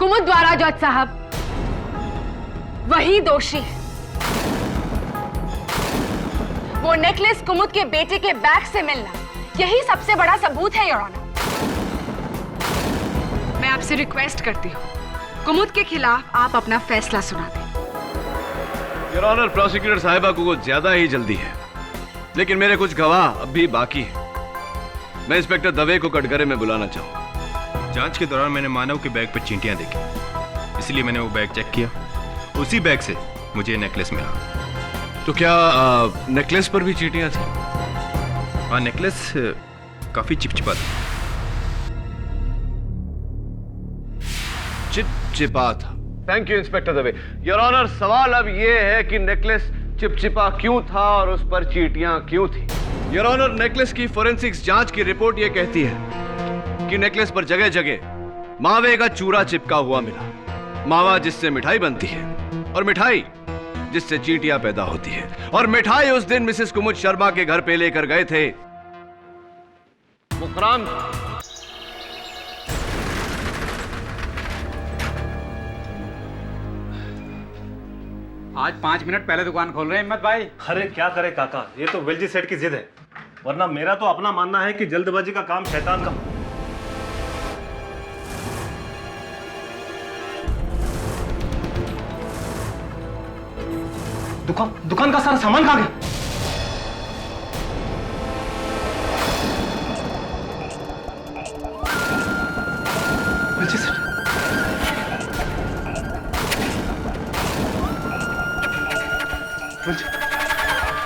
कुमुद द्वारा जज साहब, वही दोषी है। वो नेकलेस कुमुद के बेटे के बैग से मिलना, यही सबसे बड़ा सबूत है योर ऑनर। मैं आपसे रिक्वेस्ट करती हूँ, कुमुद के खिलाफ आप अपना फैसला सुना दें। योर ऑनर, प्रोसिक्यूटर साहिबा को कुछ ज्यादा ही जल्दी है, लेकिन मेरे कुछ गवाह अब भी बाकी हैं। मैं इंस्पेक्टर दवे को कटघरे में बुलाना चाहूंगा। जांच के दौरान मैंने मानव के बैग पर चींटियां देखी, इसलिए मैंने वो बैग चेक किया। उसी बैग से मुझे नेकलेस मिला। तो क्या नेकलेस पर भी चींटियां थी? हाँ, नेकलेस काफी चिपचिपा था। चिपचिपा था। Thank you inspector Dave. Your honour, सवाल अब यह है कि नेकलेस चिपचिपा क्यों था और उस पर चींटियां क्यों थी? योर ऑनर, नेकलेस की फोरेंसिक्स जांच की रिपोर्ट यह कहती है कि नेकलेस पर जगह जगह मावे का चूरा चिपका हुआ मिला। मावा जिससे मिठाई बनती है और मिठाई जिससे चींटियां पैदा होती है। और मिठाई उस दिन मिसेस कुमुद शर्मा के घर पे लेकर गए थे मुकराम। आज 5 मिनट पहले दुकान खोल रहे हैं हिम्मत भाई। अरे क्या करे काका, ये तो वेलजी सेठ की जिद है, वरना मेरा तो अपना मानना है कि जल्दबाजी का काम शैतान का। दुकान का सारा सामान कहाँ गया? वेलजी सेठ,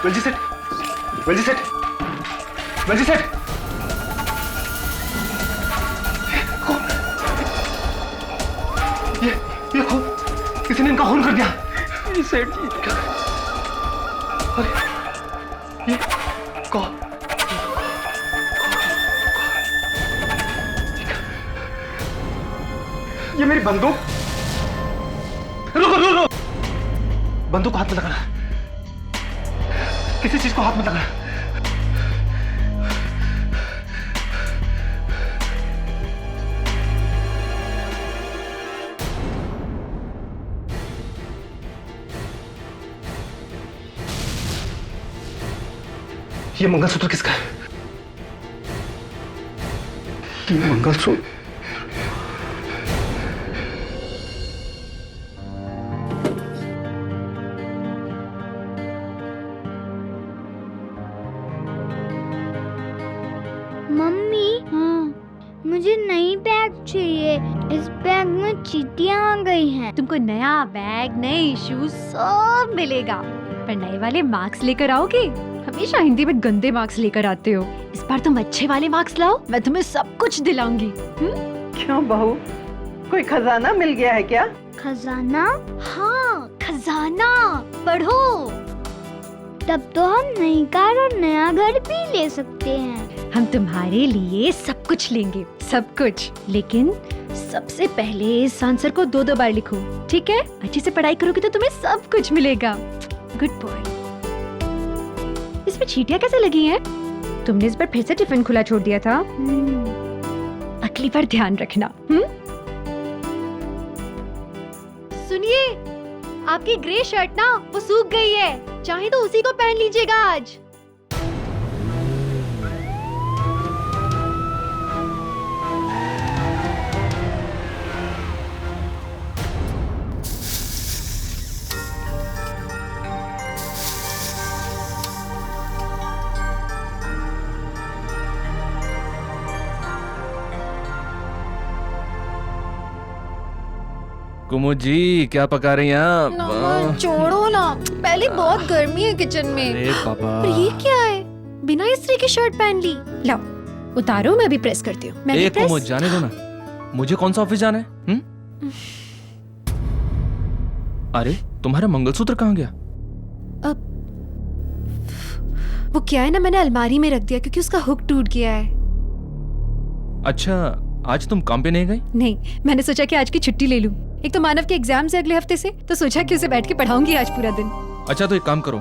वेलजी सेठ, वेलजी सेठ, वेलजी सेठ, ये खून, किसी ने इनका खून कर दिया। सेठ जी, अरे ये कौन? ये मेरी बंदूक। रुको रुको रुको, बंदूक को हाथ में लगाना, किसी चीज को हाथ में लगाना। ये मंगलसूत्र किसका है? ये मंगलसूत्र मम्मी, मुझे नई बैग चाहिए। इस बैग में चींटियां आ गई हैं। तुमको नया बैग, नए शूज सब मिलेगा, पर नए वाले मार्क्स लेकर आओगे। हमेशा हिंदी में गंदे मार्क्स लेकर आते हो। इस बार तुम अच्छे वाले मार्क्स लाओ, मैं तुम्हें सब कुछ दिलाऊंगी। क्यों बहू, कोई खजाना मिल गया है क्या? खजाना? हाँ, खजाना। पढ़ो। तब तो हम नई कार और नया घर भी ले सकते हैं। हम तुम्हारे लिए सब कुछ लेंगे, सब कुछ। लेकिन सबसे पहले इस आंसर को 2-2 बार लिखो, ठीक है? अच्छे से पढ़ाई करोगे तो तुम्हें सब कुछ मिलेगा। Good boy. इसमें चींटियां कैसे लगी हैं? तुमने इस बार फिर से टिफिन खुला छोड़ दिया था। अगली बार ध्यान रखना। सुनिए, आपकी ग्रे शर्ट ना वो सूख गई है, चाहे तो उसी को पहन लीजिएगा आज। कुमुद जी, क्या पका रही हैं आप? छोड़ो ना, पहले बहुत गर्मी है किचन में। अरे पापा, पर ये क्या है? बिना इस्त्री की शर्ट पहन ली। लाओ उतारो, मैं भी प्रेस करती हूँ। एक कुमुद जाने दो ना, मुझे कौन सा ऑफिस जाना है? अरे तुम्हारा मंगलसूत्र कहाँ गया? अब वो क्या है ना, मैंने अलमारी में रख दिया क्योंकि उसका हुक टूट गया है। अच्छा, आज तुम काम पे नहीं गई? नहीं, मैंने सोचा कि आज की छुट्टी ले लूं। एक तो मानव के एग्जाम से अगले हफ्ते से, तो सोचा कि उसे बैठ के पढ़ाऊंगी आज पूरा दिन। अच्छा तो एक काम करो,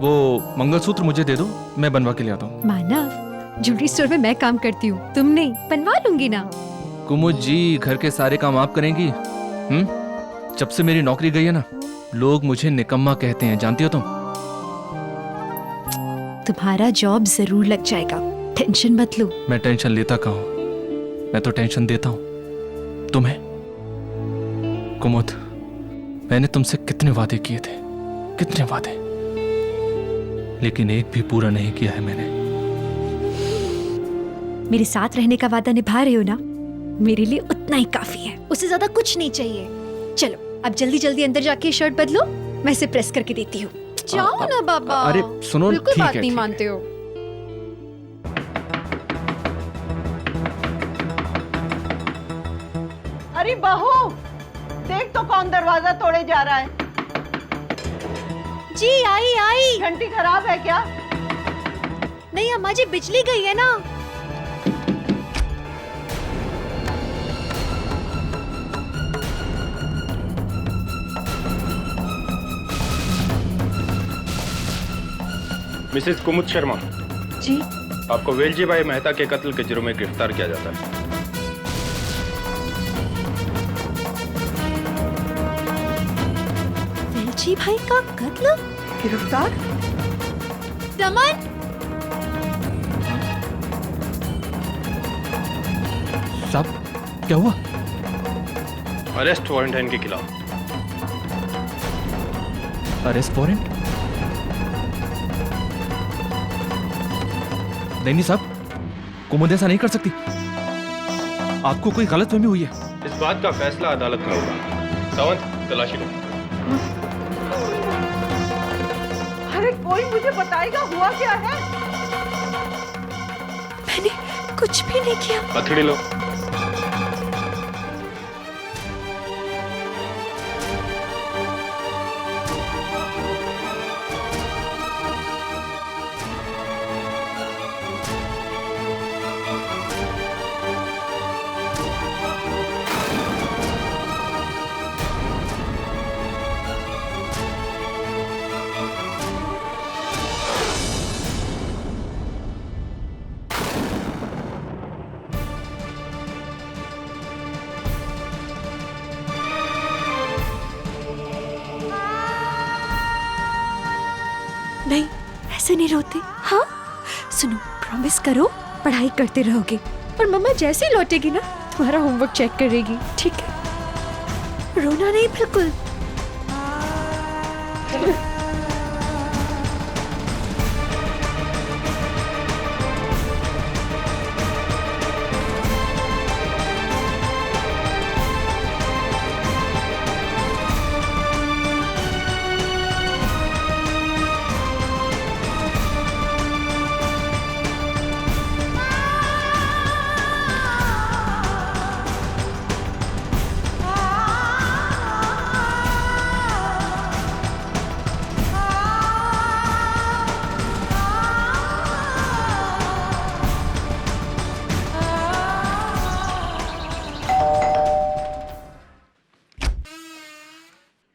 वो मंगलसूत्र मुझे दे दो, मैं बनवा के ले आता हूँ। मानव, ज्वेलरी स्टोर में मैं काम करती हूँ, तुम नहीं। बनवा लूंगी ना। कुमुद जी, घर के सारे काम आप करेंगी, जब से मेरी नौकरी गई है ना, लोग मुझे निकम्मा कहते हैं, जानती हो तुम? तुम्हारा जॉब जरूर लग जाएगा, टेंशन मत लो। मैं टेंशन लेता कहाँ हूं, मैं तो टेंशन देता हूं तुम्हें। कुमुद, मैंने तुमसे कितने वादे किए थे, कितने वादे, लेकिन एक भी पूरा नहीं किया है मैंने। मेरे साथ रहने का वादा निभा रहे हो ना, मेरे लिए उतना ही काफी है, उससे ज्यादा कुछ नहीं चाहिए। चलो अब जल्दी जल्दी अंदर जाके शर्ट बदलो, मैं इसे प्रेस करके देती हूँ। जाओ ना बाबा। अरे सुनो, बिल्कुल ठीक बात है, नहीं ठीक है। मानते हो। अरे बहू, देख तो कौन दरवाजा तोड़े जा रहा है। जी आई आई। घंटी खराब है क्या? नहीं अम्मा जी, बिजली गई है ना। मिसेस कुमुद शर्मा, जी आपको वेलजी भाई मेहता के कत्ल के जुर्म में गिरफ्तार किया जाता है। वेलजी भाई का कत्ल? गिरफ्तार? दमन, साहब क्या हुआ? अरेस्ट वारंट है इनके खिलाफ। Arrest warrant? नहीं साहब, कुमुद ऐसा नहीं कर सकती, आपको कोई गलतफहमी हुई है। इस बात का फैसला अदालत में होगा। सावंत, तलाशी लो। अरे कोई मुझे बताएगा हुआ क्या है? मैंने कुछ भी नहीं किया। हथेली लो। नहीं, ऐसे नहीं रोते। हाँ सुनो, प्रॉमिस करो पढ़ाई करते रहोगे, और मम्मा जैसे ही लौटेगी ना तुम्हारा होमवर्क चेक करेगी, ठीक है? रोना नहीं बिल्कुल।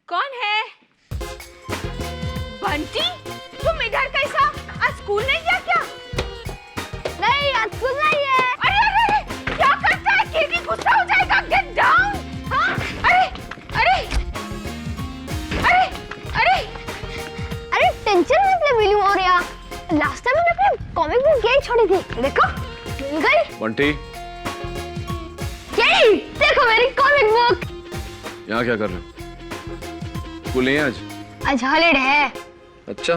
कौन है? बंटी, तुम इधर कैसा? आज स्कूल नहीं गया क्या? नहीं, आज स्कूल नहीं है। अरे अरे अरे, क्या करता है? केडी गुस्सा हो जाएगा। Get down. हाँ? अरे अरे अरे अरे अरे टेंशन मत ले बिल्लू और यार, लास्ट टाइम मैंने अपनी कॉमिक बुक यही छोड़ी थी, देखो मिल गई। बंटी, यही देखो मेरी कॉमिक बुक। यहाँ क्या कर रहे हो? स्कूल नहीं है आज? आज हॉलिडे है। अच्छा,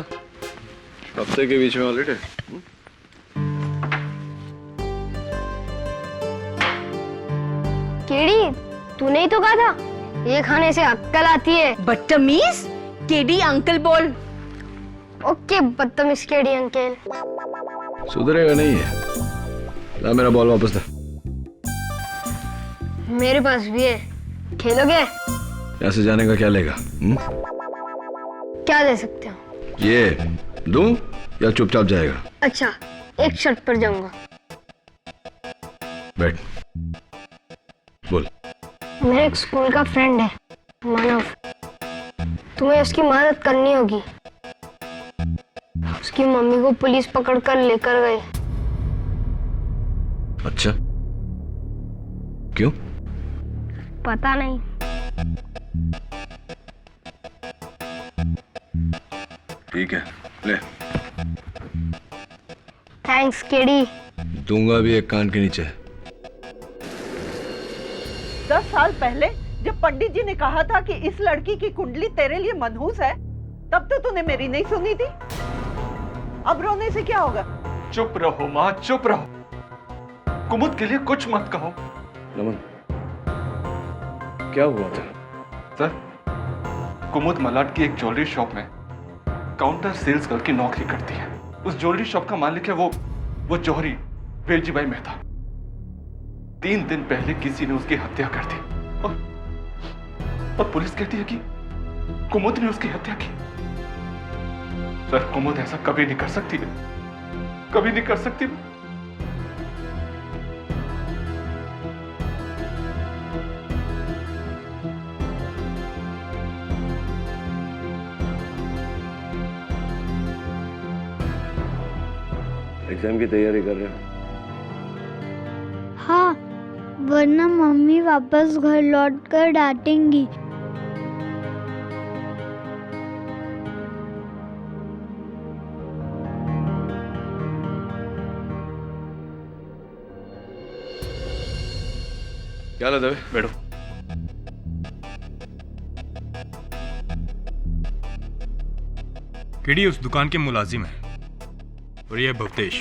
हफ्ते के बीच में हॉलिडे? केडी, तूने ही तो कहा था ये खाने से अक्ल आती है। बदतमीज। केडी अंकल बोल। ओके बदतमीज केडी अंकल। सुधरेगा नहीं है। ला मेरा बॉल वापस दे। मेरे पास भी है, खेलोगे? यहाँ से जाने का क्या लेगा? क्या दे सकते हो? ये दूं या चुपचाप जाएगा? अच्छा, एक शर्त पर जाऊंगा। बैठ, बोल। मेरे एक स्कूल का फ्रेंड है, मानव। तुम्हें उसकी मदद करनी होगी। उसकी मम्मी को पुलिस पकड़कर लेकर गई। अच्छा, क्यों? पता नहीं। ठीक है, ले। Thanks KD. दूंगा भी एक कान के नीचे। 10 साल पहले जब पंडित जी ने कहा था कि इस लड़की की कुंडली तेरे लिए मनहूस है, तब तो तूने मेरी नहीं सुनी थी। अब रोने से क्या होगा? चुप रहो माँ, चुप रहो। कुमुद के लिए कुछ मत कहो। नमन, क्या हुआ था? सर, कुमुद मलाड की एक ज्वेलरी शॉप में काउंटर सेल्स गर्ल की नौकरी करती है। उस ज्वेलरी शॉप का मालिक है वो जौहरी वेलजी भाई मेहता। 3 दिन पहले किसी ने उसकी हत्या कर दी और पुलिस कहती है कि कुमुद ने उसकी हत्या की। सर, कुमुद ऐसा कभी नहीं कर सकती है, कभी नहीं कर सकती। एग्जाम की तैयारी कर रहे हो? हाँ, वरना मम्मी वापस घर लौट कर डांटेंगी। क्या लगा दबे? बैठो। केडी उस दुकान के मुलाजिम है और यह भवतेश,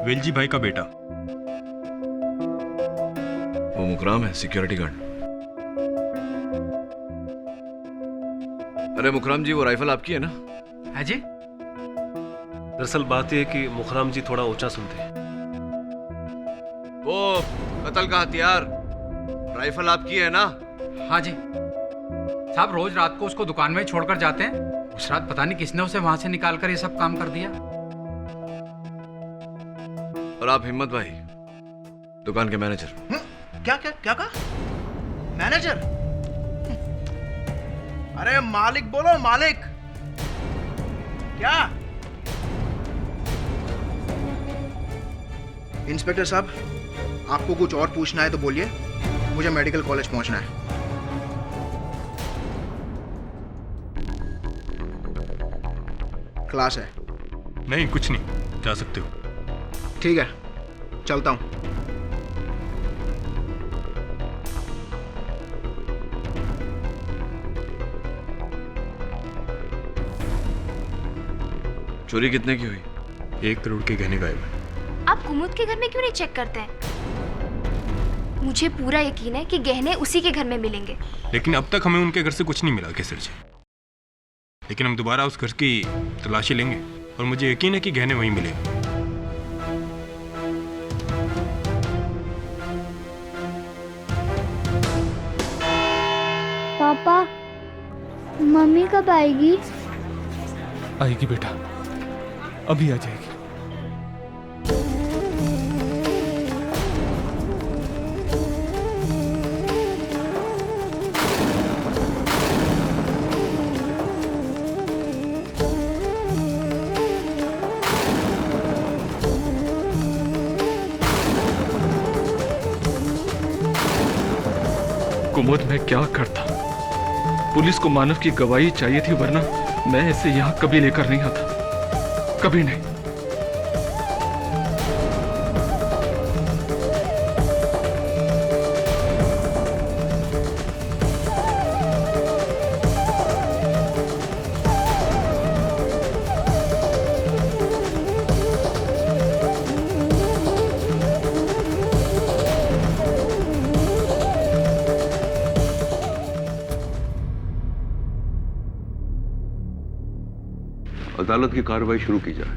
वेलजी भाई का बेटा। वो मुकराम है, सिक्योरिटी गार्ड। अरे मुकराम जी, वो राइफल आपकी है ना? है जी। दरअसल बात यह है कि मुखराम जी थोड़ा ऊंचा सुनते हैं। वो कत्ल का हथियार राइफल आपकी है ना? हाँ जी साहब, रोज रात को उसको दुकान में छोड़कर जाते हैं। उस रात पता नहीं किसने उसे वहां से निकालकर ये सब काम कर दिया। और आप हिम्मत भाई, दुकान के मैनेजर। क्या क्या क्या कहा? मैनेजर? अरे मालिक बोलो, मालिक। क्या? इंस्पेक्टर साहब, आपको कुछ और पूछना है तो बोलिए, मुझे मेडिकल कॉलेज पहुंचना है। क्लास है। नहीं, कुछ नहीं, जा सकते हो। ठीक है, चलता हूं। चोरी कितने की हुई? 1 करोड़ के गहने गायब है। आप कुमुद के घर में क्यों नहीं चेक करते हैं? मुझे पूरा यकीन है कि गहने उसी के घर में मिलेंगे। लेकिन अब तक हमें उनके घर से कुछ नहीं मिला केसर जी। लेकिन हम दोबारा उस घर की तलाशी लेंगे और मुझे यकीन है कि गहने वहीं मिलेंगे। पापा, मम्मी कब आएगी? आएगी बेटा, अभी आ जाएगी। कुमुद, मैं क्या करता? पुलिस को मानव की गवाही चाहिए थी, वरना मैं इसे यहां कभी लेकर नहीं आता, कभी नहीं। अदालत की कार्रवाई शुरू की जाए।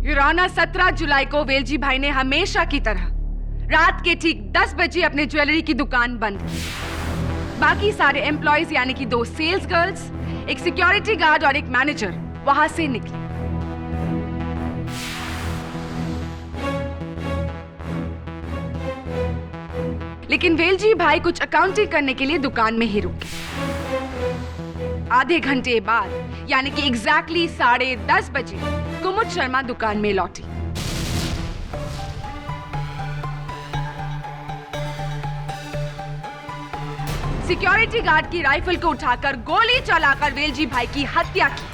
युराना 17 जुलाई को वेलजी भाई ने हमेशा की तरह रात के ठीक 10 बजे अपने ज्वेलरी की दुकान बंद की। बाकी सारे एम्प्लॉयज यानी कि 2 सेल्स गर्ल्स, एक सिक्योरिटी गार्ड और एक मैनेजर वहां से निकले। लेकिन वेलजी भाई कुछ अकाउंटिंग करने के लिए दुकान में ही रुके। आधे घंटे बाद यानी कि एग्जैक्टली 10:30 बजे कुमुद शर्मा दुकान में लौटी। सिक्योरिटी गार्ड की राइफल को उठाकर गोली चलाकर वेलजी भाई की हत्या की।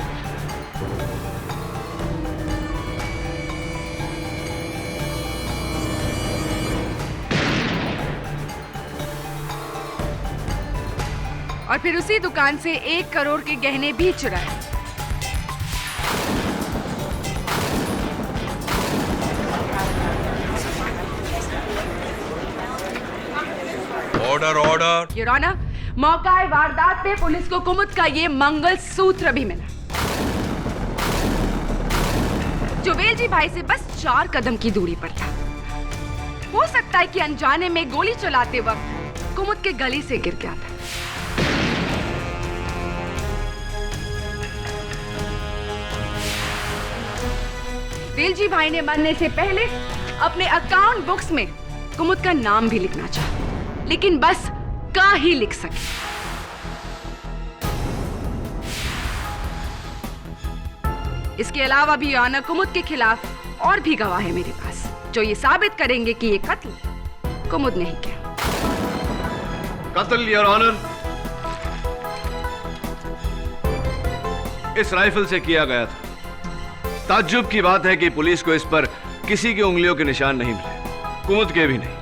और फिर उसी दुकान से 1 करोड़ के गहने भी चुराए। Order order. योर ऑनर, मौका वारदात पे पुलिस को कुमुद का ये मंगलसूत्र भी मिला, जो वेलजी भाई से बस 4 कदम की दूरी पर था। हो सकता है कि अनजाने में गोली चलाते वक्त कुमुद के गले से गिर गया था। वेलजी भाई ने मरने से पहले अपने अकाउंट बुक्स में कुमुद का नाम भी लिखना चाहा, लेकिन बस का ही लिख सके। इसके अलावा भी ऑनर कुमुद के खिलाफ और भी गवाह है मेरे पास, जो ये साबित करेंगे कि ये कत्ल कुमुद ने ही किया। कत्ल योर ऑनर इस राइफल से किया गया था। ताज्जुब की बात है कि पुलिस को इस पर किसी की उंगलियों के निशान नहीं मिले, कुमुद के भी नहीं।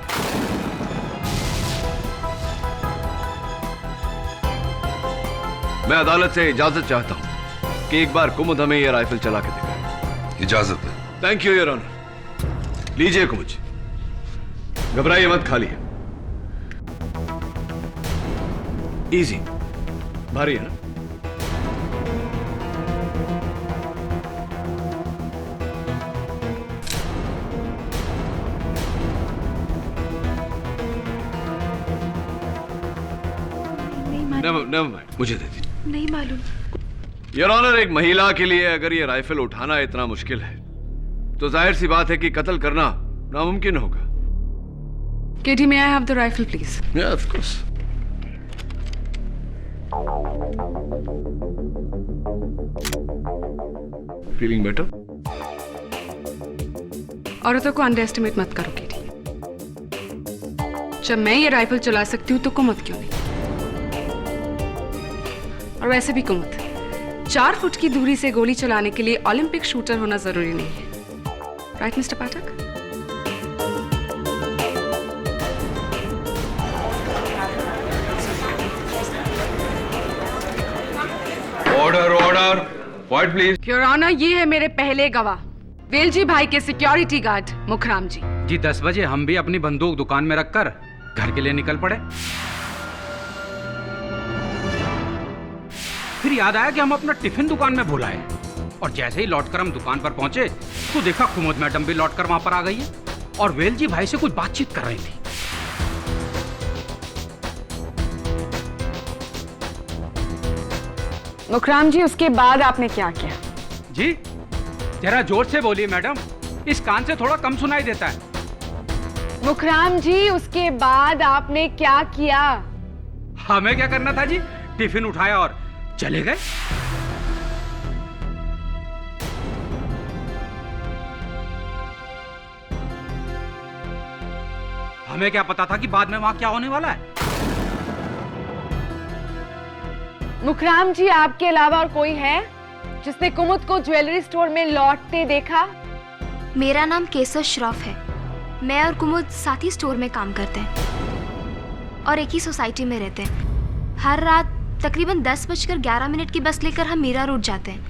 मैं अदालत से इजाजत चाहता हूं कि एक बार कुमुद हमें यह राइफल चला के दिखाए। इजाजत है। Thank you your honour. लीजिए कुमुद, घबराइए मत, खालिए। इजी, भारी है ना? never mind, मुझे दे दीजिए। नहीं मालूम। योर ऑनर, एक महिला के लिए अगर ये राइफल उठाना इतना मुश्किल है तो जाहिर सी बात है कि कत्ल करना नामुमकिन होगा। KD, may I have the rifle, please? Yeah, of course. Feeling better? औरतों को अंडर एस्टिमेट मत करो केडी। जब मैं ये राइफल चला सकती हूँ तो कुमुद क्यों नहीं? और वैसे भी कुमुद 4 फुट की दूरी से गोली चलाने के लिए ओलंपिक शूटर होना जरूरी नहीं है। Right mister Pathak? Order order. Quiet please. Your honour, ये है मेरे पहले गवाह, वेलजी भाई के सिक्योरिटी गार्ड मुखराम जी। जी 10 बजे हम भी अपनी बंदूक दुकान में रखकर घर के लिए निकल पड़े। फिर याद आया कि हम अपना टिफिन दुकान में भूल आए, और जैसे ही लौटकर हम दुकान पर पहुंचे तो देखा कुमुद मैडम भी लौटकर वहां पर आ गई है और वेलजी भाई से कुछ बातचीत कर रही थी। मुखराम जी, उसके बाद आपने क्या किया? जी जरा जोर से बोलिए मैडम, इस कान से थोड़ा कम सुनाई देता है। मुखराम जी, उसके बाद आपने क्या किया? हमें क्या करना था जी, टिफिन उठाया और चले गए। हमें क्या पता था कि बाद में वहां क्या होने वाला है। मुखराम जी, आपके अलावा और कोई है जिसने कुमुद को ज्वेलरी स्टोर में लौटते देखा? मेरा नाम केसर श्रॉफ है। मैं और कुमुद साथ ही स्टोर में काम करते हैं और एक ही सोसाइटी में रहते हैं। हर रात तकरीबन 10:11 की बस लेकर हम मीरा रोड जाते हैं।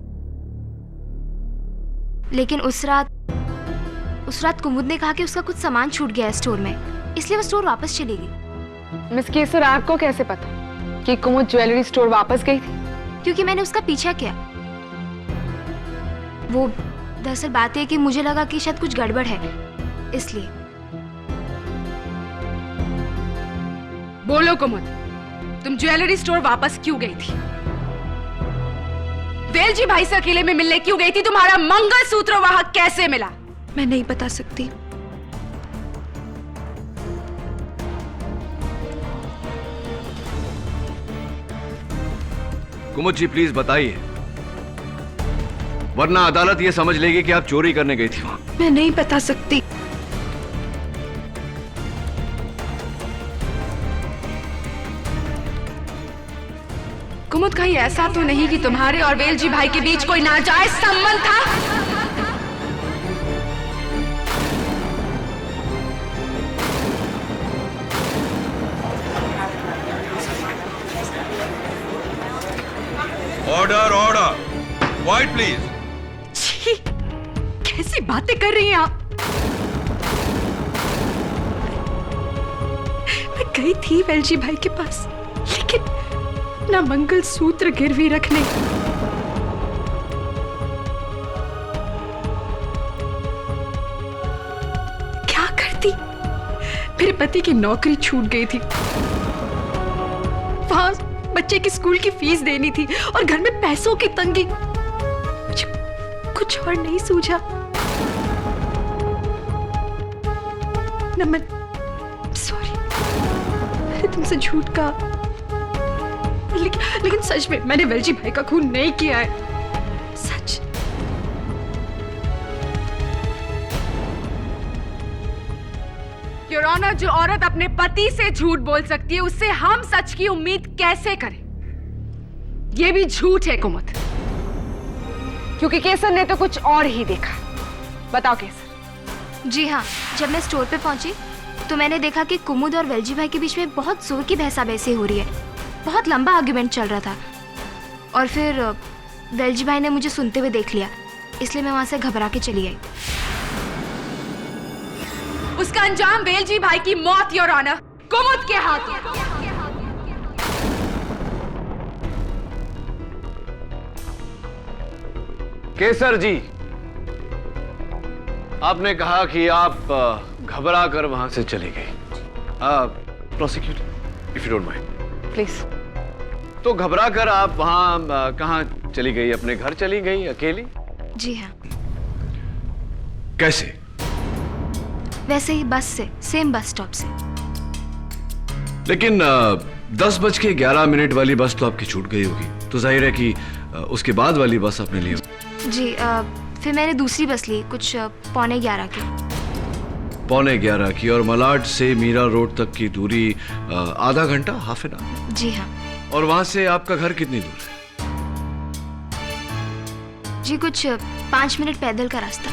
लेकिन उस रात कुमुद ने कहा कि उसका कुछ सामान छूट गया है स्टोर में, इसलिए वो स्टोर वापस चली गई। मिस केसर, आपको कैसे पता कि कुमुद ज्वेलरी स्टोर वापस गई थी? क्योंकि मैंने उसका पीछा किया। वो दरअसल बात है कि मुझे लगा कि शायद कुछ गड़बड़ है, इसलिए। बोलो कुमुद, तुम ज्वेलरी स्टोर वापस क्यों गई थी? वेलजी भाई से अकेले में मिलने क्यों गई थी? तुम्हारा मंगलसूत्र वहां कैसे मिला? मैं नहीं बता सकती। कुमुद जी प्लीज बताइए, वरना अदालत ये समझ लेगी कि आप चोरी करने गई थी वहां। मैं नहीं बता सकती। कुमुद कहीं ऐसा तो नहीं कि तुम्हारे और वेलजी भाई के बीच कोई नाजायज संबंध था? Order order, quiet please. छी, कैसी बातें कर रही हैं आप? मैं गई थी वेलजी भाई के पास, लेकिन ना मंगलसूत्र गिरवी रखने, क्या करती? मेरे पति की नौकरी छूट गई थी, वहां बच्चे की स्कूल की फीस देनी थी और घर में पैसों की तंगी। मुझे कुछ और नहीं सूझा। नमन, सॉरी, मैंने तुमसे झूठ कहा, लेकिन सच में मैंने वेलजी भाई का खून नहीं किया है, सच। योर ऑनर, जो औरत अपने पति से झूठ बोल सकती है, उससे हम सच की उम्मीद कैसे करें? यह भी झूठ है कुमुद, क्योंकि केसर ने तो कुछ और ही देखा। बताओ केसर। जी हाँ, जब मैं स्टोर पे पहुंची तो मैंने देखा कि कुमुद और वेलजी भाई के बीच में बहुत जोर की बहसाबहसी हो रही है। बहुत लंबा आर्गुमेंट चल रहा था और फिर वेलजी भाई ने मुझे सुनते हुए देख लिया, इसलिए मैं वहां से घबरा के चली आई। उसका अंजाम वेलजी भाई की मौत, योर ऑनर, कुमुद के हाथ। केसर जी, आपने कहा कि आप घबरा कर वहां से चली गई। Prosecutor, if you don't mind please. तो घबरा कर आप वहां कहां चली गई? अपने घर चली गई अकेली? जी हाँ। कैसे? वैसे ही, बस से, सेम बस स्टॉप से। लेकिन 10:11 वाली बस तो आपकी छूट गई होगी, तो जाहिर है कि उसके बाद वाली बस आपने ली होगी। जी, फिर मैंने दूसरी बस ली, कुछ 11:15 की। 11:15 की? और मलाड से मीरा रोड तक की दूरी आधा घंटा, हाफ एन आवर? जी हाँ। और वहां से आपका घर कितनी दूर है? जी, कुछ 5 मिनट पैदल का रास्ता।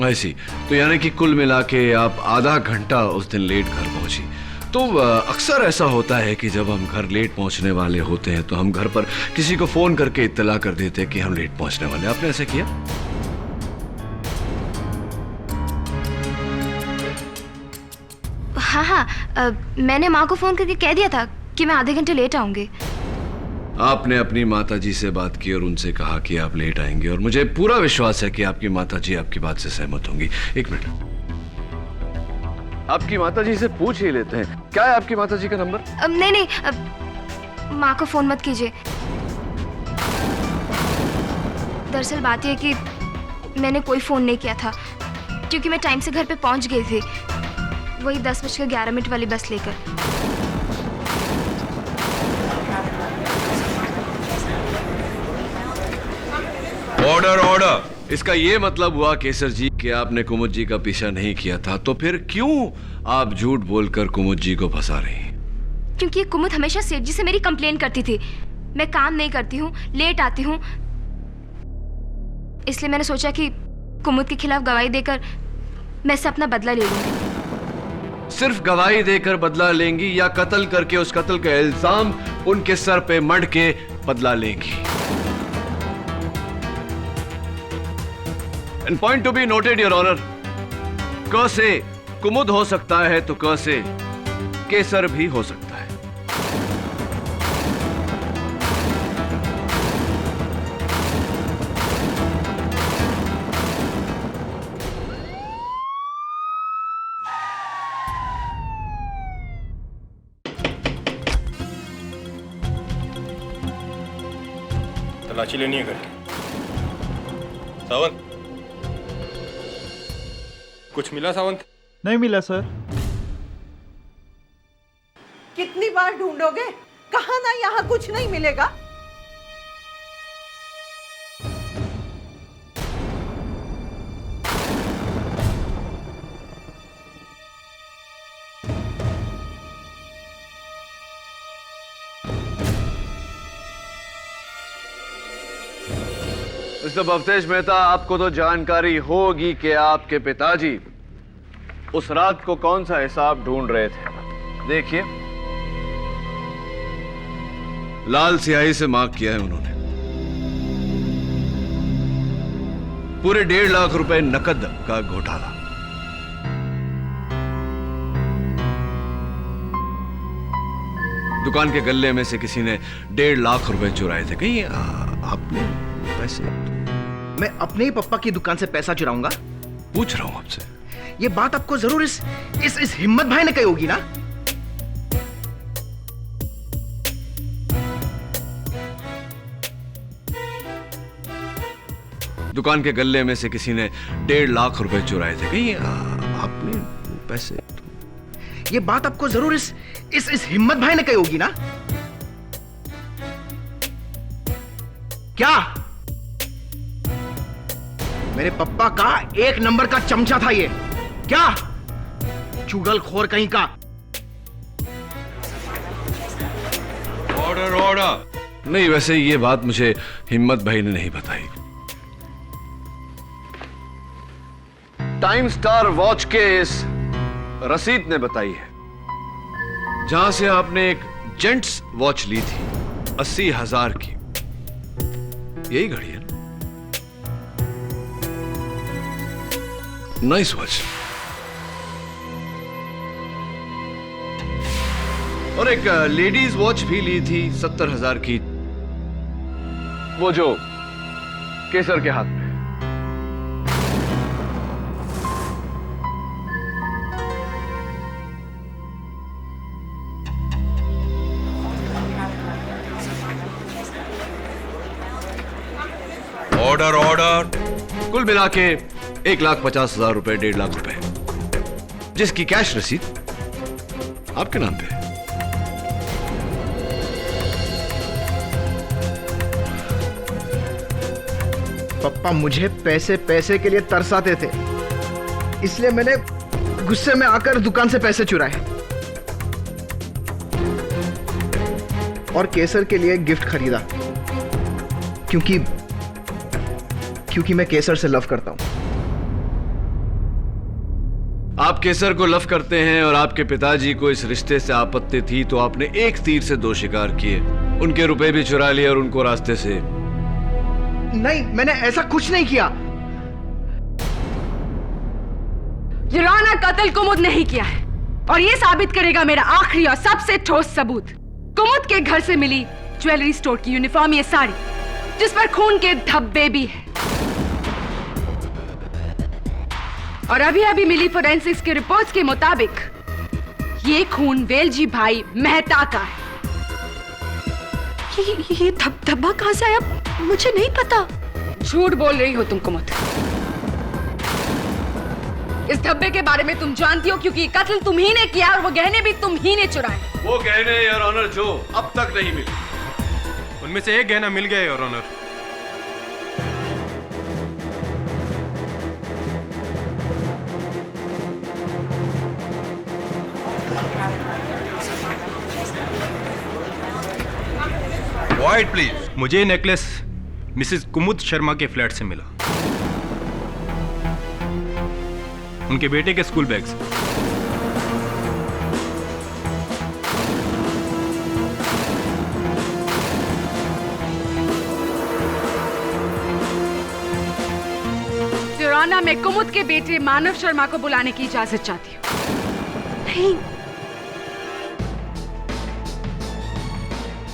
ऐसी, तो यानी कि कुल मिला के आप आधा घंटा उस दिन लेट घर पहुंची। तो अक्सर ऐसा होता है कि जब हम घर लेट पहुंचने वाले होते हैं तो हम घर पर किसी को फोन करके इत्तला कर देते हैं कि हम लेट पहुंचने वाले। आपने ऐसा किया? हाँ, मैंने माँ को फोन करके कह दिया था कि मैं आधे घंटे लेट आऊंगी। आपने अपनी माताजी से बात की और उनसे कहा कि आप लेट आएंगे, और मुझे पूरा विश्वास है कि आपकी माताजी आपकी बात से सहमत होंगी। एक मिनट, आपकी माताजी से पूछ ही लेते हैं। क्या है आपकी माताजी का नंबर? नहीं, माँ को फोन मत कीजिए। दरअसल बात यह कि मैंने कोई फोन नहीं किया था, क्योंकि मैं टाइम से घर पे पहुंच गई थी, वही 10:11 वाली बस लेकर। Order order. इसका ये मतलब हुआ केसर जी कि आपने कुमुद जी का पीछा नहीं किया था, तो फिर क्यों आप झूठ बोलकर कुमुद जी को फंसा रही हैं? क्योंकि कुमुद हमेशा सेठ जी से मेरी कंप्लेन करती थी, मैं काम नहीं करती हूँ, लेट आती हूँ, इसलिए मैंने सोचा कि कुमुद के खिलाफ गवाही देकर मैं इससे अपना बदला ले लूंगी। सिर्फ गवाही देकर बदला लेंगी या कत्ल करके उस कत्ल का इल्जाम उनके सर पे मढ़ के बदला लेंगी? And point to be noted, Your Honor, क से कुमुद हो सकता है तो क से केसर भी हो सकता है। तलाशी लेनी है घर की। सावंत, कुछ मिला सावंत? नहीं मिला सर। कितनी बार ढूंढोगे? कहा ना यहाँ कुछ नहीं मिलेगा। मिस्टर भवतेश मेहता, आपको तो जानकारी होगी कि आपके पिताजी उस रात को कौन सा हिसाब ढूंढ रहे थे। देखिए, लाल स्याही से मार्क किया है उन्होंने। पूरे 1.5 लाख रुपए नकद का घोटाला। दुकान के गल्ले में से किसी ने 1.5 लाख रुपए चुराए थे। कहीं आपने पैसे? मैं अपने ही पप्पा की दुकान से पैसा चुराऊंगा? पूछ रहा हूं आपसे। ये बात आपको जरूर इस हिम्मत भाई ने कही होगी ना? दुकान के गल्ले में से किसी ने 1.5 लाख रुपए चुराए थे। कहीं आपने पैसे? ये बात आपको जरूर इस हिम्मत भाई ने कही होगी ना? क्या? मेरे पप्पा का 1 नंबर का चमचा था ये। क्या? चुगलखोर कहीं का। Order order. नहीं, वैसे ये बात मुझे हिम्मत भाई ने नहीं बताई। टाइम स्टार वॉच के इस रसीद ने बताई है, जहां से आपने एक जेंट्स वॉच ली थी 80,000 की। यही घड़ी है ना? Nice watch. और एक लेडीज वॉच भी ली थी 70,000 की, वो जो केसर के हाथ में। Order order. कुल मिला के 1,50,000 रुपए, 1.5 लाख रुपए, जिसकी कैश रसीद आपके नाम पे है। पप्पा मुझे पैसे के लिए तरसाते थे, इसलिए मैंने गुस्से में आकर दुकान से पैसे चुराए और केसर के लिए गिफ्ट खरीदा, क्योंकि मैं केसर से लव करता हूं। आप केसर को लव करते हैं और आपके पिताजी को इस रिश्ते से आपत्ति थी, तो आपने एक तीर से 2 शिकार किए। उनके रुपए भी चुरा लिए और उनको रास्ते से। नहीं, मैंने ऐसा कुछ नहीं किया। युराना कत्ल कुमुद नहीं किया है, और ये साबित करेगा मेरा आखिरी और सबसे ठोस सबूत। कुमुद के घर से मिली ज्वेलरी स्टोर की यूनिफॉर्म, ये साड़ी जिस पर खून के धब्बे भी हैं। और अभी अभी मिली फोरेंसिक्स के रिपोर्ट्स के मुताबिक ये खून वेलजी भाई मेहता का है। ये धब्बा कहां से आया? मुझे नहीं पता। झूठ बोल रही हो तुम कुमुद। इस धब्बे के बारे में तुम जानती हो, क्योंकि कत्ल तुम ही ने किया और वो गहने भी तुम ही ने चुराए। वो गहने योर ऑनर जो अब तक नहीं मिले, उनमें से एक गहना मिल गया योर ऑनर। White please. मुझे ये नेकलेस मिसेस कुमुद शर्मा के फ्लैट से मिला, उनके बेटे के स्कूल बैग से। युराना, मैं कुमुद के बेटे मानव शर्मा को बुलाने की इजाजत चाहती हूँ। नहीं।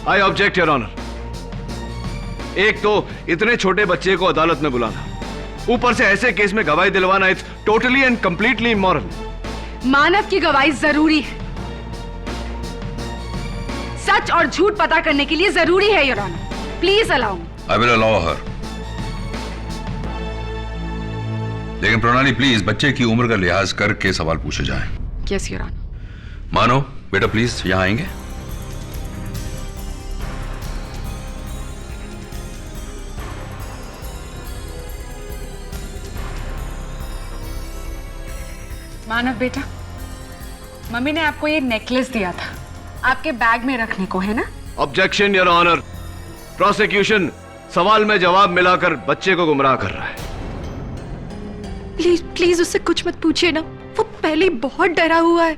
I object your honour. एक तो इतने छोटे बच्चे को अदालत में बुलाना, ऊपर से ऐसे केस में गवाही दिलवाना, it's totally and completely immoral. Manav की गवाही जरूरी है, सच और झूठ पता करने के लिए जरूरी है your honour. Please allow me. I will allow her. लेकिन प्रणाली प्लीज बच्चे की उम्र का लिहाज करके सवाल पूछे जाएं। Yes your honour. मानो बेटा प्लीज यहां आएंगे। मानव बेटा, मम्मी ने आपको ये नेकलेस दिया था आपके बैग में रखने को, है ना? Objection your honour. प्रोसिक्यूशन सवाल में जवाब मिलाकर बच्चे को गुमराह कर रहा है। प्लीज प्लीज उससे कुछ मत पूछिए ना, वो पहले ही बहुत डरा हुआ है।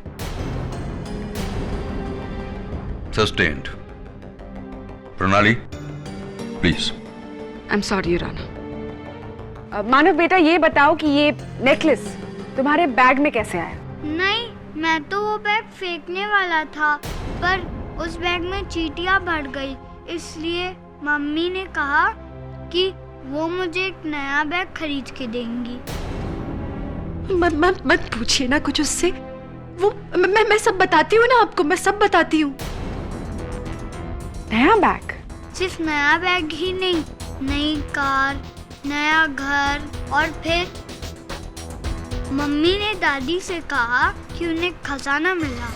Sustained. Pranali please. I am sorry your honour. Manav बेटा, ये बताओ कि ये नेकलेस तुम्हारे बैग में कैसे आया? नहीं, मैं तो वो बैग फेंकने वाला था, पर उस बैग में चींटियां भर गई, इसलिए मम्मी ने कहा कि वो मुझे एक नया बैग खरीद के देंगी। मत पूछिए ना कुछ उससे, वो मैं सब बताती हूँ ना आपको, मैं सब बताती हूँ। नया बैग? सिर्फ नया बैग ही नहीं, नई कार, नया घर, और फिर मम्मी ने दादी से कहा कि उन्हें खजाना मिला।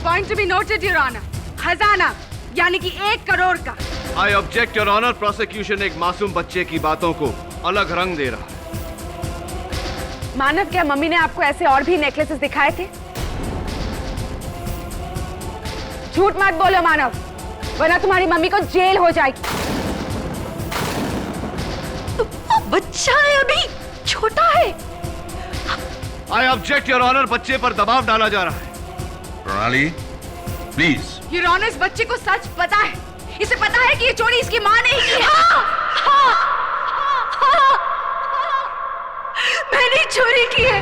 Point to be noted your honour, खजाना यानी कि 1 करोड़ का। I object your honour. Prosecution एक मासूम बच्चे की बातों को अलग रंग दे रहा है। मानव, क्या मम्मी ने आपको ऐसे और भी नेकलेसेस दिखाए थे? झूठ मत बोलो मानव, वरना तुम्हारी मम्मी को जेल हो जाएगी। बच्चा है, अभी छोटा है। I object your honour. बच्चे पर दबाव डाला जा रहा है। प्रणाली प्लीज। योर ऑनर, इस बच्चे को सच पता है, इसे पता है कि ये चोरी इसकी माँ ने ही की है। मैंने चोरी की है।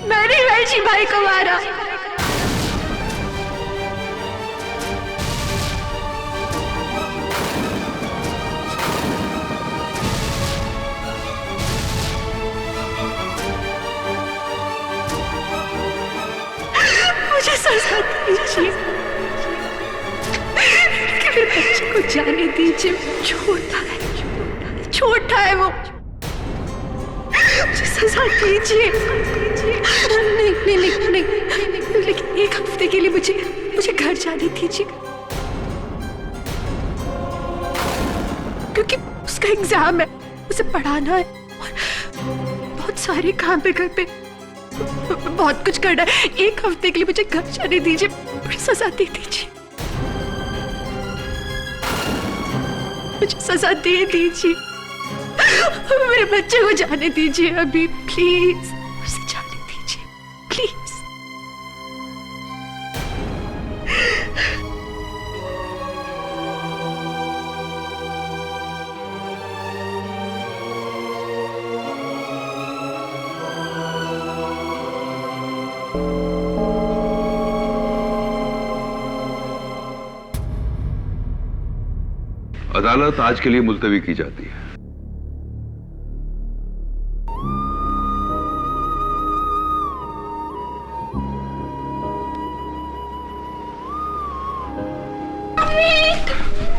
मैंने वेलजी भाई को मारा। मुझे सजा दीजिए, मेरे बच्चे को जाने दीजिए। छोटा है वो, मुझे सजा दीजिए। नहीं, लेकिन 1 हफ्ते के लिए मुझे घर जाने दीजिए, क्योंकि उसका एग्जाम है, उसे पढ़ाना है और बहुत सारे काम है घर पे, बहुत कुछ करना है। 1 हफ्ते के लिए मुझे घर जाने दीजिए, मुझे सजा दे दीजिए, मुझे सजा दे दीजिए। मेरे बच्चे को जाने दीजिए अभी, प्लीज उसे जाने दीजिए, प्लीज। अदालत आज के लिए मुलतवी की जाती है।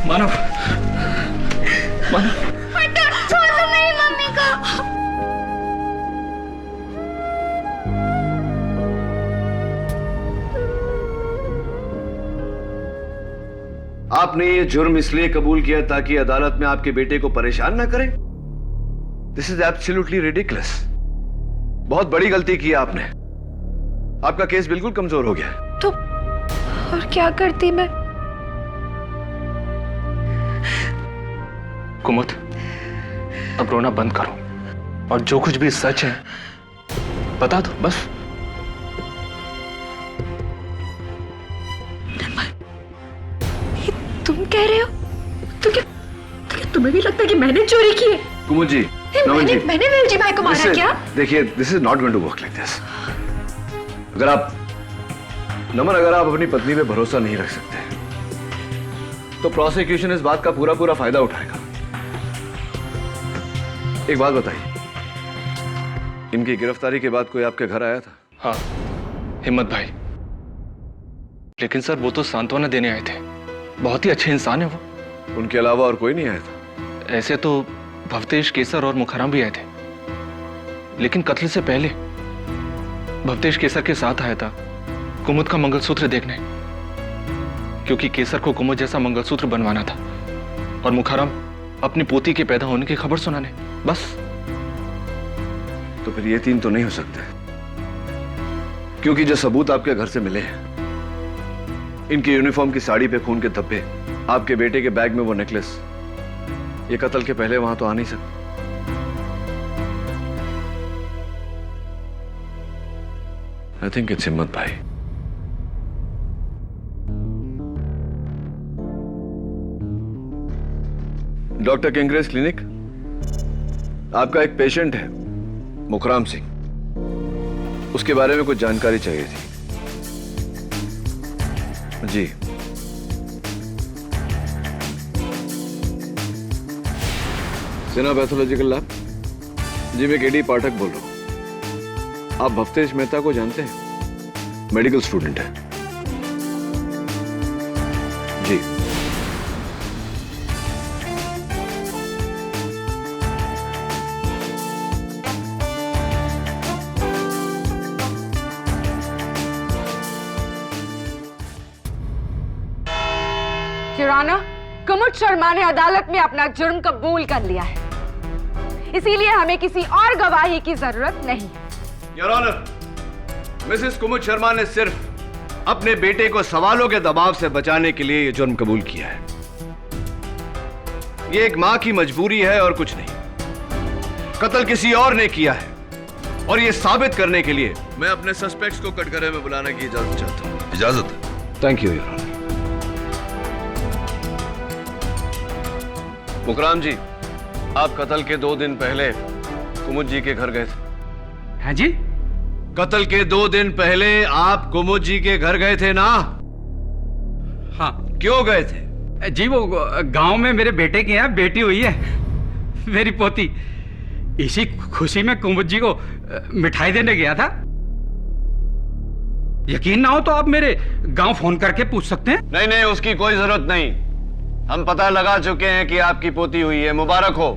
मानव, छोड़ दो मेरी मम्मी को। आपने ये जुर्म इसलिए कबूल किया ताकि अदालत में आपके बेटे को परेशान ना करें? This is absolutely ridiculous. बहुत बड़ी गलती की आपने। आपका केस बिल्कुल कमजोर हो गया। तो और क्या करती मैं? कुमुद, अब रोना बंद करो और जो कुछ भी सच है बता दो बस। तुम कह रहे हो तो क्या तुम्हें भी लगता है कि मैंने चोरी की है? कुमुद जी, नमन जी, मैंने वेलजी भाई को मारा क्या? देखिए, this is not going to work like this. अगर आप अपनी पत्नी पे भरोसा नहीं रख सकते तो प्रोसिक्यूशन इस बात का पूरा फायदा उठाएगा। एक बात बताइए, इनकी गिरफ्तारी के बाद कोई आपके घर आया था? हाँ, हिम्मत भाई। लेकिन सर वो तो सांत्वना देने आए थे, बहुत ही अच्छे इंसान है वो। उनके अलावा और कोई नहीं आया था? ऐसे तो भवतेश, केसर और मुखराम भी आए थे, लेकिन कत्ल से पहले भवतेश केसर के साथ आया था कुमुद का मंगलसूत्र देखने, क्योंकि केसर को कुमुद जैसा मंगलसूत्र बनवाना था और मुखराम अपनी पोती के पैदा होने की खबर सुनाने, बस। तो फिर ये 3 तो नहीं हो सकते, क्योंकि जो सबूत आपके घर से मिले हैं, इनकी यूनिफॉर्म की साड़ी पे खून के धब्बे, आपके बेटे के बैग में वो नेकलेस, ये कत्ल के पहले वहां तो आ नहीं सकते। आई थिंक इट्स हिम्मत भाई। डॉक्टर किंग्रेस क्लिनिक, आपका एक पेशेंट है मुखराम सिंह, उसके बारे में कुछ जानकारी चाहिए थी। जी, सिन्हा पैथोलॉजिकल लैब। जी, मैं केडी पाठक बोल रहा हूं। आप भवतेश मेहता को जानते हैं? मेडिकल स्टूडेंट है। जी, योर ऑनर, कुमुद शर्मा ने अदालत में अपना जुर्म कबूल कर लिया है, इसीलिए हमें किसी और गवाही की जरूरत नहीं। योर ऑनर, मिसेस कुमुद शर्मा ने सिर्फ अपने बेटे को सवालों के दबाव से बचाने के लिए यह जुर्म कबूल किया है। यह एक मां की मजबूरी है और कुछ नहीं। कत्ल किसी और ने किया है, और यह साबित करने के लिए मैं अपने सस्पेक्ट्स को कटघरे में बुलाने की इजाजत चाहता हूं। इजाजत? Thank you your honour. Mukram ji, आप कत्ल के 2 दिन पहले कुमुद जी के घर गए थे। हैं जी? कत्ल के 2 दिन पहले आप कुमुद जी के घर गए थे ना? हाँ। क्यों गए थे? जी, वो गांव में मेरे बेटे के यहाँ बेटी हुई है, मेरी पोती। इसी खुशी में कुमुद जी को मिठाई देने गया था। यकीन ना हो तो आप मेरे गांव फोन करके पूछ सकते हैं। नहीं नहीं, उसकी कोई जरूरत नहीं। हम पता लगा चुके हैं कि आपकी पोती हुई है, मुबारक हो।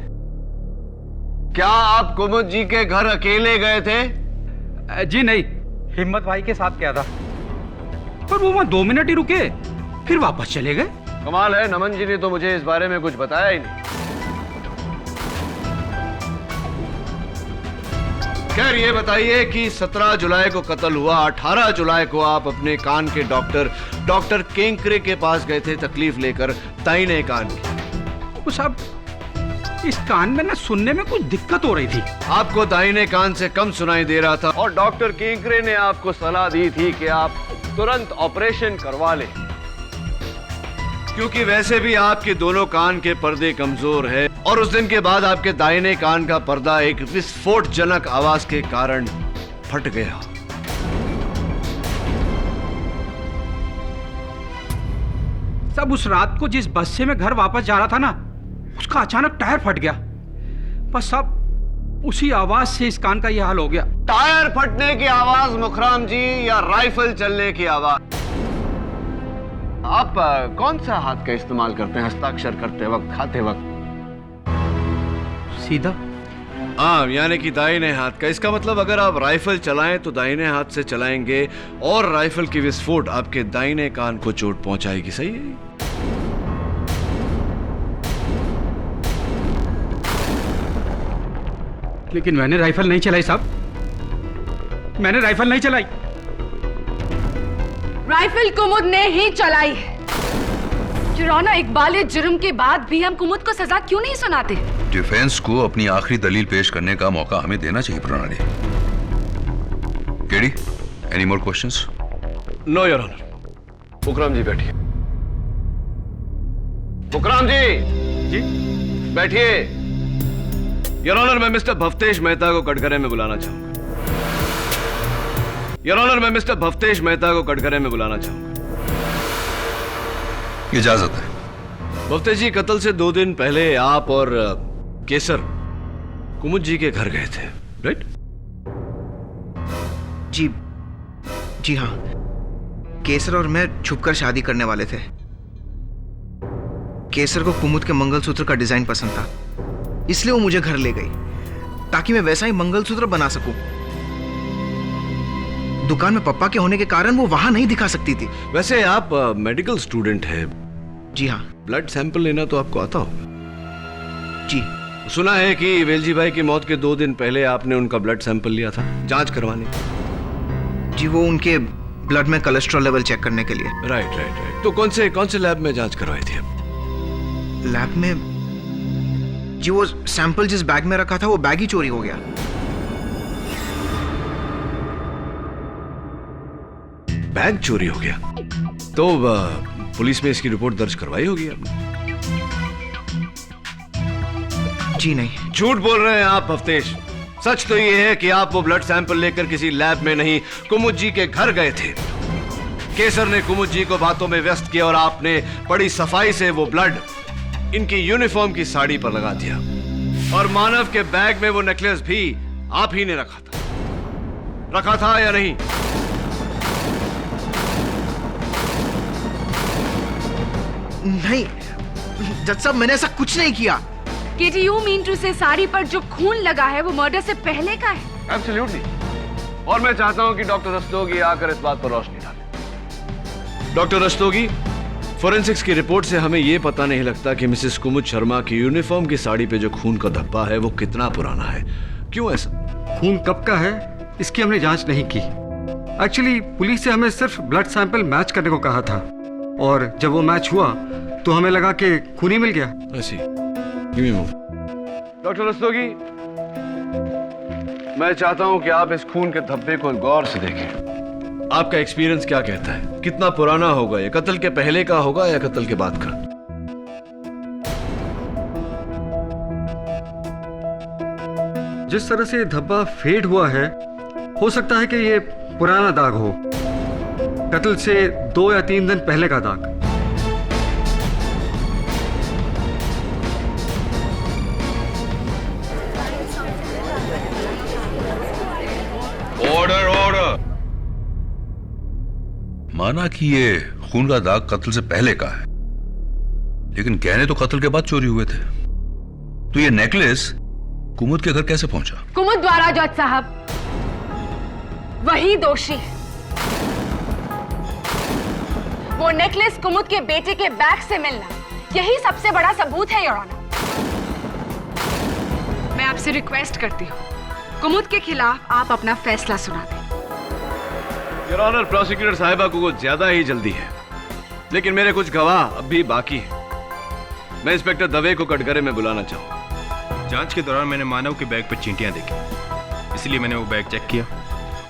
क्या आप कुमुद जी के घर अकेले गए थे? जी नहीं, हिम्मत भाई के साथ गया था, पर वो वहां 2 मिनट ही रुके, फिर वापस चले गए। कमाल है, नमन जी ने तो मुझे इस बारे में कुछ बताया ही नहीं। खैर, ये बताइए कि 17 जुलाई को कत्ल हुआ, 18 जुलाई को आप अपने कान के डॉक्टर केंकरे के पास गए थे तकलीफ लेकर, दाहिने कान की। वो साहब, इस कान में ना सुनने में कुछ दिक्कत हो रही थी। आपको दाहिने कान से कम सुनाई दे रहा था, और डॉक्टर केंकरे ने आपको सलाह दी थी कि आप तुरंत ऑपरेशन करवा लें, क्योंकि वैसे भी आपके दोनों कान के पर्दे कमजोर है, और उस दिन के बाद आपके दाहिने कान का पर्दा एक विस्फोटजनक आवाज के कारण फट गया। सब उस रात को जिस बस से मैं घर वापस जा रहा था ना, उसका अचानक टायर फट गया। बस सब उसी आवाज से इस कान का यह हाल हो गया। टायर फटने की आवाज मुखराम जी, या राइफल चलने की आवाज? आप कौन सा हाथ का इस्तेमाल करते हैं हस्ताक्षर करते वक्त, खाते वक्त? सीधा। हाँ, यानी कि दाहिने हाथ का। इसका मतलब अगर आप राइफल चलाएं तो दाहिने हाथ से चलाएंगे, और राइफल की विस्फोट आपके दाहिने कान को चोट पहुंचाएगी। सही है? लेकिन मैंने राइफल नहीं चलाई साहब, मैंने राइफल नहीं चलाई। राइफल कुमुद ने ही चलाई है। योर ऑनर, इकबाल जुर्म के बाद भी हम कुमुद को सजा क्यों नहीं सुनाते? डिफेंस को अपनी आखिरी दलील पेश करने का मौका हमें देना चाहिए Pranali. KD, any more questions? No your honour. Mukram ji बैठिए। मुकराम जी बैठिए। योर ऑनर, मैं मिस्टर भवतेश मेहता को कटघरे में बुलाना चाहूंगा। योर ऑनर, मैं मिस्टर भवतेश मेहता को कटघरे में बुलाना चाहूंगा। इजाजत है। भवतेश जी, कत्ल से 2 दिन पहले आप और केसर कुमुद जी के घर गए थे, राइट? जी हाँ, केसर और मैं छुपकर शादी करने वाले थे। केसर को कुमुद के मंगलसूत्र का डिजाइन पसंद था, इसलिए वो मुझे घर ले गई ताकि मैं वैसा ही मंगलसूत्र बना सकूं। दुकान में पप्पा के होने के कारण वो वहां नहीं दिखा सकती थी। वैसे आप मेडिकल स्टूडेंट हैं? जी हाँ। ब्लड सैंपल लेना तो आपको आता हो? जी। सुना है कि वेलजी भाई की मौत के 2 दिन पहले आपने उनका ब्लड सैंपल लिया था जांच करवाने। जी, वो उनके ब्लड में कोलेस्ट्रॉल लेवल चेक करने के लिए। राइट। तो कौन से लैब में जांच करवाई थी आप? लैब में जी, वो सैंपल जिस बैग में रखा था वो बैग ही चोरी हो गया। बैग चोरी हो गया? तो पुलिस में इसकी रिपोर्ट दर्ज करवाई होगी आपने? जी नहीं। झूठ बोल रहे हैं आप हफ्तेश। सच तो ये है कि आप वो ब्लड सैंपल लेकर किसी लैब में नहीं, कुमुद जी के घर गए थे। केसर ने कुमुद जी को बातों में व्यस्त किया और आपने बड़ी सफाई से वो ब्लड इनकी यूनिफॉर्म की साड़ी पर लगा दिया। और मानव के बैग में वो नेकलेस भी आप ही ने रखा था या नहीं? नहीं जज साहब, मैंने ऐसा कुछ नहीं किया। केटी, यू मीन टू से साड़ी पर जो खून लगा है वो मर्डर से पहले का है? एब्सोल्युटली। और मैं चाहता हूं कि डॉक्टर रस्तोगी आकर इस बात पर रोशनी डाले। डॉक्टर रस्तोगी, फोरेंसिक्स की रिपोर्ट से हमें यह पता नहीं लगता कि मिसेस कुमुद शर्मा की यूनिफॉर्म की साड़ी पे जो खून का धब्बा है वो कितना पुराना है। क्यों ऐसा? खून कब का है इसकी हमने जांच नहीं की। एक्चुअली पुलिस से हमें सिर्फ ब्लड सैंपल मैच करने को कहा था, और जब वो मैच हुआ तो हमें लगा कि खून ही मिल गया। डॉक्टर रस्तोगी, मैं चाहता हूं कि आप इस खून के धब्बे को गौर से देखें। आपका एक्सपीरियंस क्या कहता है? कितना पुराना होगा ये? कत्ल के पहले का होगा या कत्ल के बाद का? जिस तरह से धब्बा फेड हुआ है, हो सकता है कि ये पुराना दाग हो, कत्ल से 2 या 3 दिन पहले का दाग। ऑर्डर। माना कि ये खून का दाग कत्ल से पहले का है, लेकिन गहने तो कत्ल के बाद चोरी हुए थे। तो ये नेकलेस कुमुद के घर कैसे पहुंचा? कुमुद द्वारा, जज साहब। वही दोषी है। वो नेकलेस कुमुद के बेटे के बैग से मिलना, यही सबसे बड़ा सबूत है, योर ऑनर। मैं आपसे रिक्वेस्ट करती हूँ, कुमुद के खिलाफ आप अपना फैसला सुना दें। योर ऑनर, प्रोसिक्यूटर साहिबा को कुछ ज्यादा ही जल्दी है, लेकिन मेरे कुछ गवाह अब भी बाकी हैं। मैं इंस्पेक्टर दवे को कटघरे में बुलाना चाहूंगा। जांच के दौरान मैंने मानव के बैग पर चींटियां देखी, इसलिए मैंने वो बैग चेक किया।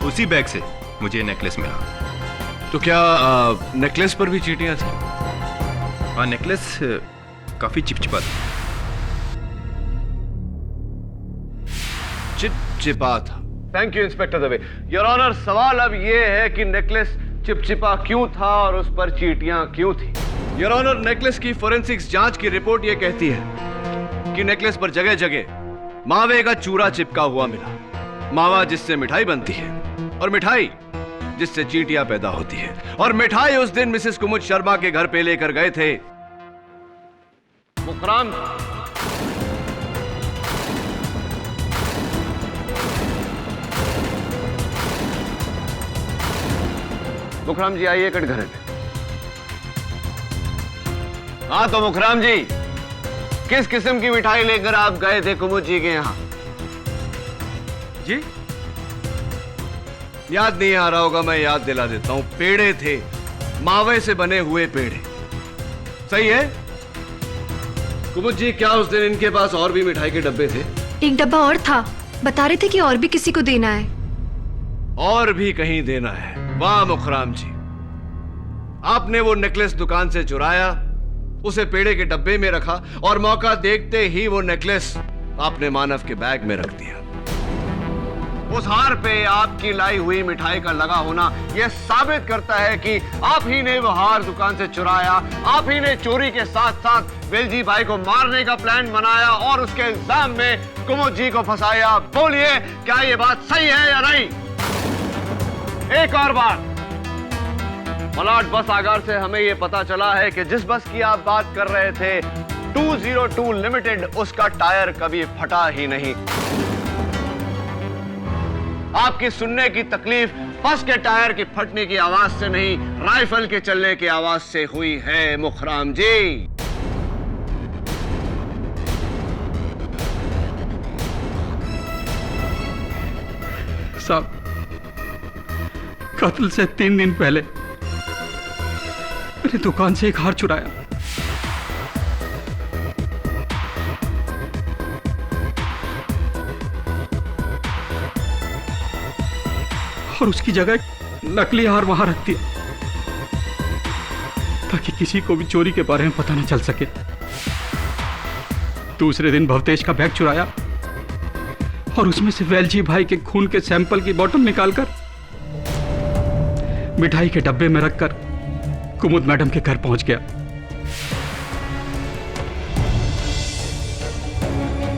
उसी बैग से मुझे नेकलेस मिला। तो क्या नेकलेस पर भी चींटियां थी? हाँ, नेकलेस काफी चिपचिपा था। चिपचिपा था। Thank you inspector Dave. Your honour, सवाल अब यह है कि नेकलेस चिपचिपा क्यों था और उस पर चींटियां क्यों थी? योर ऑनर, नेकलेस की फोरेंसिक्स जांच की रिपोर्ट यह कहती है कि नेकलेस पर जगह जगह मावे का चूरा चिपका हुआ मिला। मावा जिससे मिठाई बनती है, और मिठाई जिससे चींटियां पैदा होती है। और मिठाई उस दिन मिसेस कुमुद शर्मा के घर पे लेकर गए थे मुकराम। मुखराम जी, आइए कटघरे में। हाँ तो मुखराम जी, किस किस्म की मिठाई लेकर आप गए थे कुमुद जी के यहां? जी याद नहीं आ रहा होगा, मैं याद दिला देता हूं। पेड़े थे, मावे से बने हुए पेड़े। सही है कुमुद जी? क्या उस दिन इनके पास और भी मिठाई के डब्बे थे? एक डब्बा और था, बता रहे थे कि और भी किसी को देना है। और भी कहीं देना है? वाह मुखराम जी, आपने वो नेकलेस दुकान से चुराया, उसे पेड़े के डब्बे में रखा, और मौका देखते ही वो नेकलेस आपने मानव के बैग में रख दिया। उस हार पे आपकी लाई हुई मिठाई का लगा होना यह साबित करता है कि आप ही ने वो हार दुकान से चुराया, आप ही ने चोरी के साथ साथ वेलजी भाई को मारने का प्लान बनाया और उसके इल्जाम में कुमुद जी को फंसाया। बोलिए, क्या ये बात सही है या नहीं? एक और बात, मलाड बस आगार से हमें यह पता चला है कि जिस बस की आप बात कर रहे थे 202 लिमिटेड, उसका टायर कभी फटा ही नहीं। आपकी सुनने की तकलीफ बस के टायर की फटने की आवाज से नहीं, राइफल के चलने की आवाज से हुई है मुखराम जी। साहब, कत्ल से 3 दिन पहले मेरी दुकान से एक हार चुराया। और उसकी जगह नकली हार वहां रख दिया ताकि किसी को भी चोरी के बारे में पता न चल सके। दूसरे दिन भवतेश का बैग चुराया और उसमें से वेलजी भाई के खून के सैंपल की बोतल निकालकर मिठाई के डब्बे में रखकर कुमुद मैडम के घर पहुंच गया।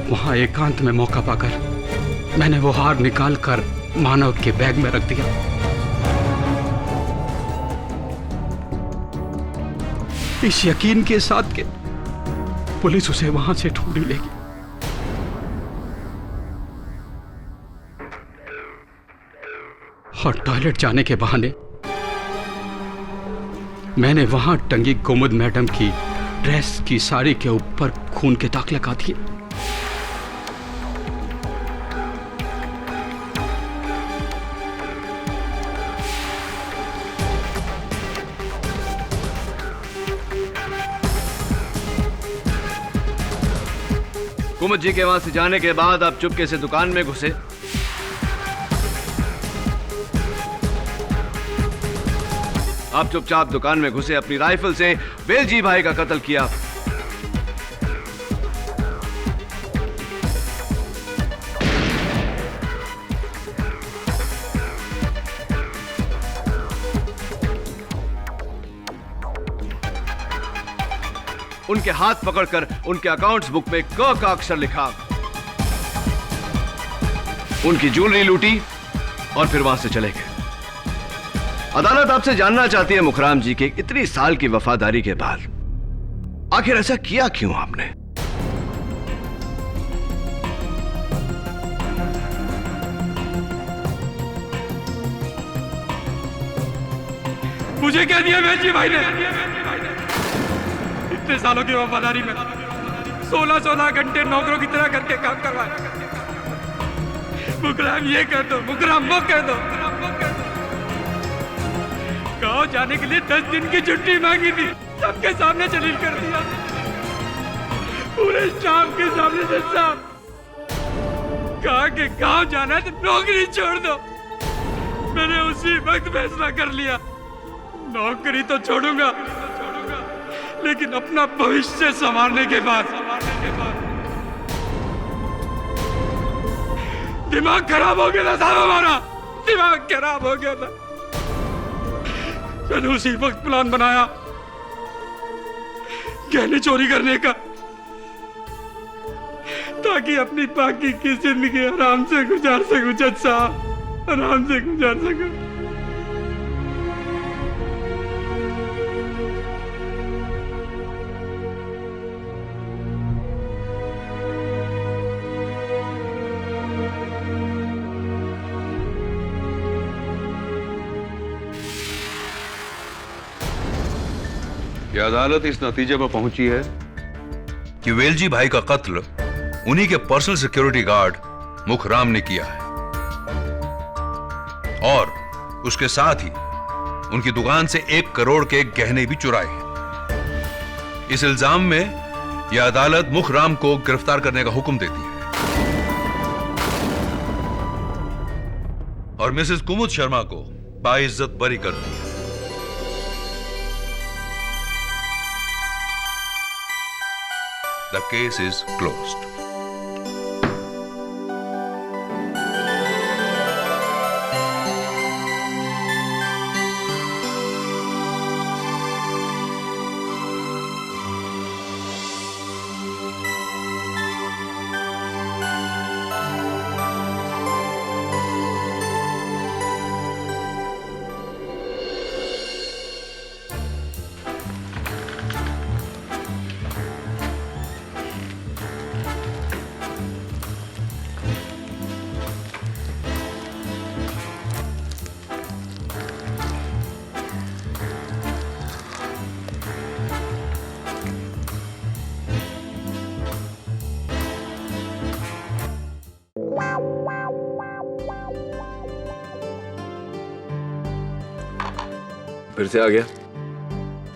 वहां एकांत में मौका पाकर मैंने वो हार निकालकर मानव के बैग में रख दिया। इस यकीन के साथ कि पुलिस उसे वहां से ढूंढ ही लेगी। और टॉयलेट जाने के बहाने मैंने वहां टंगी कुमुद मैडम की ड्रेस की साड़ी के ऊपर खून के दाग लगा दिए। कुमुद जी के वहां से जाने के बाद आप चुपके से दुकान में घुसे। आप चुपचाप दुकान में घुसे, अपनी राइफल से वेलजी भाई का कत्ल किया। उनके हाथ पकड़कर उनके अकाउंट्स बुक में क का अक्षर लिखा, उनकी ज्वेलरी लूटी और फिर वहां से चले गए। अदालत आपसे जानना चाहती है मुखराम जी के इतनी साल की वफादारी के बाद आखिर ऐसा किया क्यों आपने? मुझे क्या दिया वेलजी भाई ने? इतने सालों की वफादारी में 16-16 घंटे नौकरों की तरह करके काम करवाया। मुकराम ये कर दो, मुकराम वो कर दो। गांव जाने के लिए 10 दिन की छुट्टी मांगी थी, सबके सामने जलील कर दिया, पूरे स्टाफ के सामने से साहब। कहा कि गांव जाना है तो नौकरी छोड़ दो। मैंने उसी वक्त फैसला कर लिया, नौकरी तो छोड़ूंगा लेकिन अपना भविष्य संवारने के बाद। दिमाग खराब हो गया था साहब, हमारा दिमाग खराब हो गया था। मैंने उसी वक्त प्लान बनाया गहने चोरी करने का, ताकि अपनी बाकी की जिंदगी आराम से गुजार सकूं जज साहब, आराम से गुजार सकूं। यह अदालत इस नतीजे पर पहुंची है कि वेलजी भाई का कत्ल उन्हीं के पर्सनल सिक्योरिटी गार्ड मुखराम ने किया है और उसके साथ ही उनकी दुकान से 1 करोड़ के गहने भी चुराए हैं। इस इल्जाम में यह अदालत मुखराम को गिरफ्तार करने का हुक्म देती है और मिसेस कुमुद शर्मा को बाइज्जत बरी करती है। The case is closed. फिर से आ गया।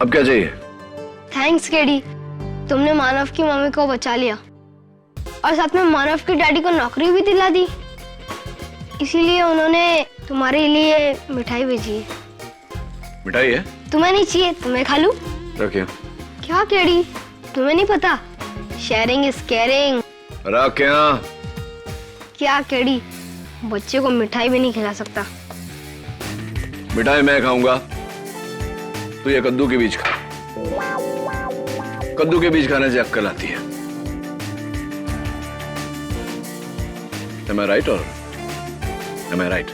अब क्या चाहिए? थैंक्स केडी, तुमने मानव की मम्मी को बचा लिया और साथ में मानव के डैडी को नौकरी भी दिला दी। इसीलिए उन्होंने तुम्हारे लिए मिठाई भेजी है। मिठाई है? तुम्हें नहीं चाहिए? तुम्हें खा लूं? रखिए। क्या केडी, तुम्हें नहीं पता शेयरिंग इज केयरिंग। रख यहाँ। क्या केडी, बच्चे को मिठाई भी नहीं खिला सकता। मिठाई मैं खाऊंगा, तू ये कद्दू के बीज खा। कद्दू के बीज खाने से अक्कल आती है। Am I right or am I right?